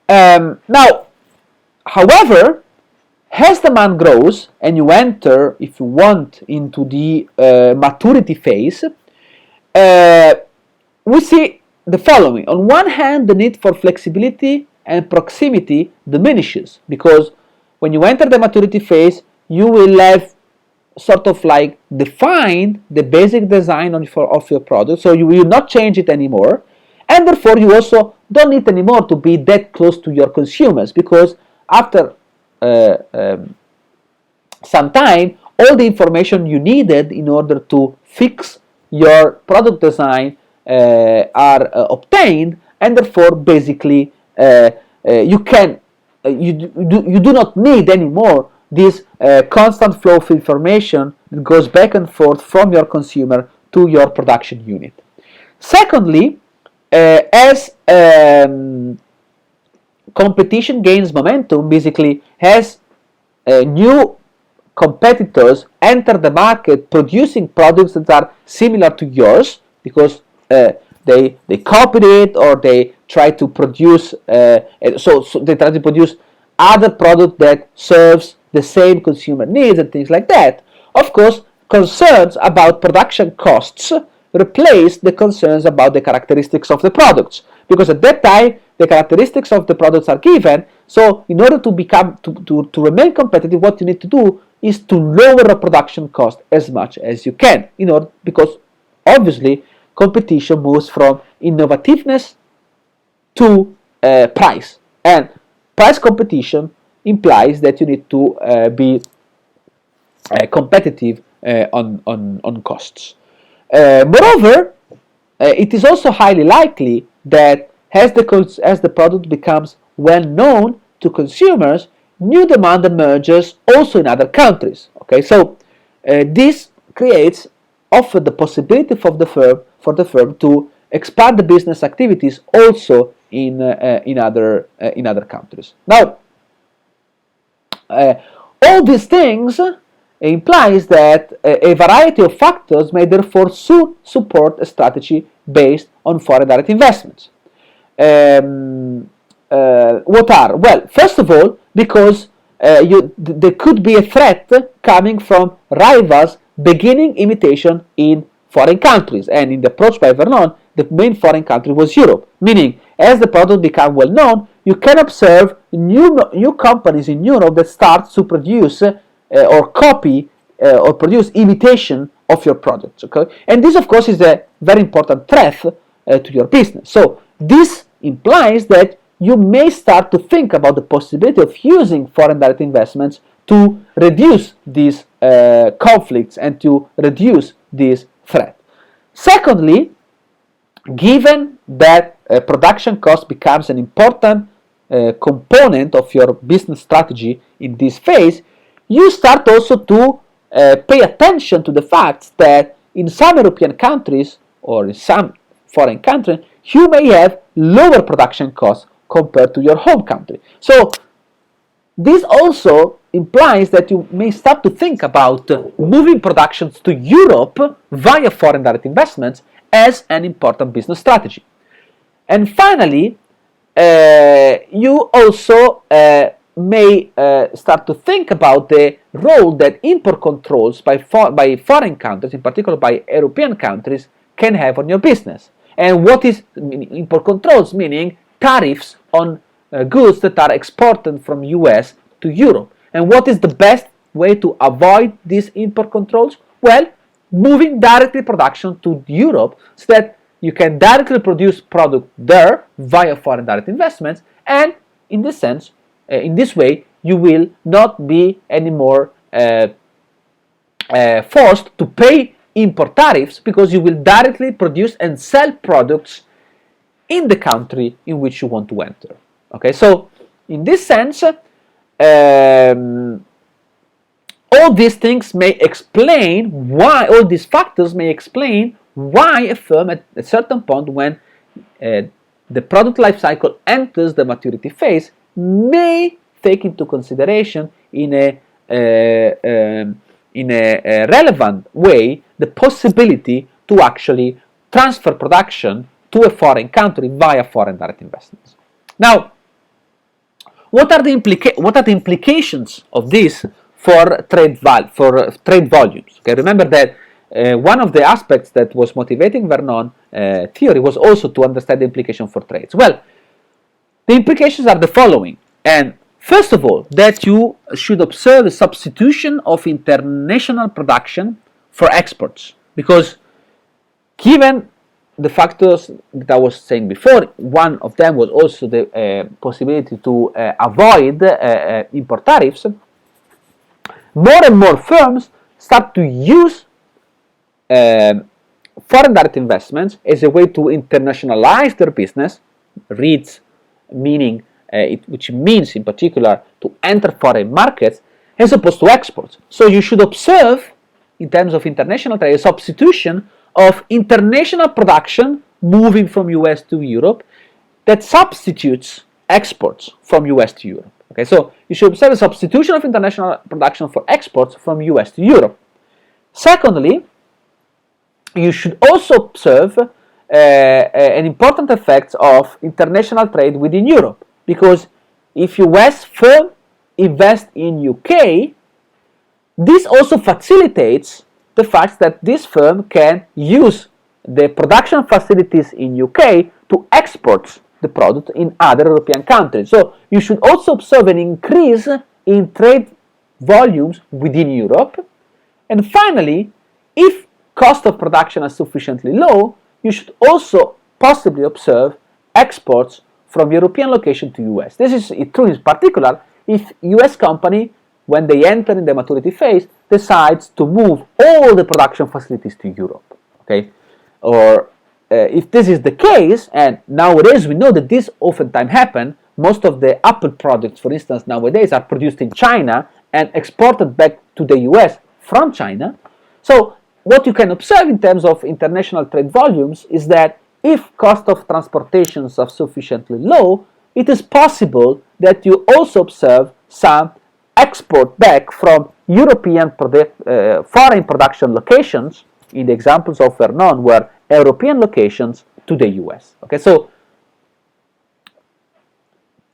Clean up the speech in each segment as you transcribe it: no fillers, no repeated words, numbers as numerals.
Now, however, as demand grows and you enter, if you want, into the maturity phase, we see the following. On one hand, the need for flexibility and proximity diminishes, because when you enter the maturity phase, you will have sort of like defined the basic design of your product, so you will not change it anymore, and therefore you also don't need anymore to be that close to your consumers, because after uh, um, some time, all the information you needed in order to fix your product design are obtained, and therefore basically you can you do not need anymore this constant flow of information that goes back and forth from your consumer to your production unit. Secondly, as competition gains momentum, basically as new competitors enter the market producing products that are similar to yours, because they copied it, or they try to produce so they try to produce other product that serves the same consumer needs and things like that. Of course, concerns about production costs replace the concerns about the characteristics of the products, because at that time the characteristics of the products are given. So in order to become to remain competitive, what you need to do is to lower the production cost as much as you can, in order, because obviously competition moves from innovativeness to price, and price competition implies that you need to be competitive on costs. Moreover, it is also highly likely that as the product becomes well known to consumers, new demand emerges also in other countries. Okay, so this creates often the possibility for the firm to expand the business activities also in other countries. Now, all these things implies that a variety of factors may therefore support a strategy based on foreign direct investments. What are? Well, first of all, because there could be a threat coming from rivals beginning imitation in foreign countries, and in the approach by Vernon, the main foreign country was Europe, meaning as the product became well known, you can observe new companies in Europe that start to produce or copy or produce imitation of your products. Okay, and this of course is a very important threat to your business. So this implies that you may start to think about the possibility of using foreign direct investments to reduce these conflicts and to reduce this threat. Secondly, given that production cost becomes an important component of your business strategy in this phase, you start also to pay attention to the fact that in some European countries or in some foreign countries, you may have lower production costs compared to your home country. So this also implies that you may start to think about moving productions to Europe via foreign direct investments as an important business strategy. And finally, you also may start to think about the role that import controls by foreign countries, in particular by European countries, can have on your business. And what is import controls? Meaning tariffs on goods that are exported from US to Europe. And what is the best way to avoid these import controls? Well, moving directly production to Europe so that you can directly produce product there via foreign direct investments, and in this sense, in this way, you will not be anymore forced to pay import tariffs, because you will directly produce and sell products in the country in which you want to enter. Okay, so in this sense, all these things may explain why, all these factors may explain why a firm at a certain point, when the product life cycle enters the maturity phase, may take into consideration in a relevant way the possibility to actually transfer production to a foreign country via foreign direct investments. Now, what are the implications of this for trade volumes? Okay, remember that one of the aspects that was motivating Vernon theory was also to understand the implication for trades. Well, the implications are the following, and first of all, that you should observe a substitution of international production for exports, because given the factors that I was saying before, one of them was also the possibility to avoid import tariffs. More and more firms start to use foreign direct investments as a way to internationalize their business, REITs, meaning which means in particular to enter foreign markets as opposed to exports. So you should observe, in terms of international trade, a substitution of international production moving from US to Europe that substitutes exports from US to Europe. Okay, so you should observe a substitution of international production for exports from US to Europe. Secondly, you should also observe an important effect of international trade within Europe, because if US firm invest in UK, this also facilitates the fact that this firm can use the production facilities in UK to export the product in other European countries. So you should also observe an increase in trade volumes within Europe. And finally, if cost of production is sufficiently low, you should also possibly observe exports from European location to US. This is true in particular if US company, when they enter in the maturity phase, decides to move all the production facilities to Europe. Okay, or if this is the case, and nowadays we know that this oftentimes happens, most of the Apple products, for instance, nowadays are produced in China and exported back to the US from China. So what you can observe in terms of international trade volumes is that if cost of transportations are sufficiently low, it is possible that you also observe some export back from European foreign production locations, in the examples of Vernon, were European locations to the US. Okay, so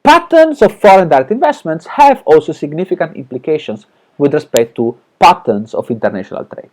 patterns of foreign direct investments have also significant implications with respect to patterns of international trade.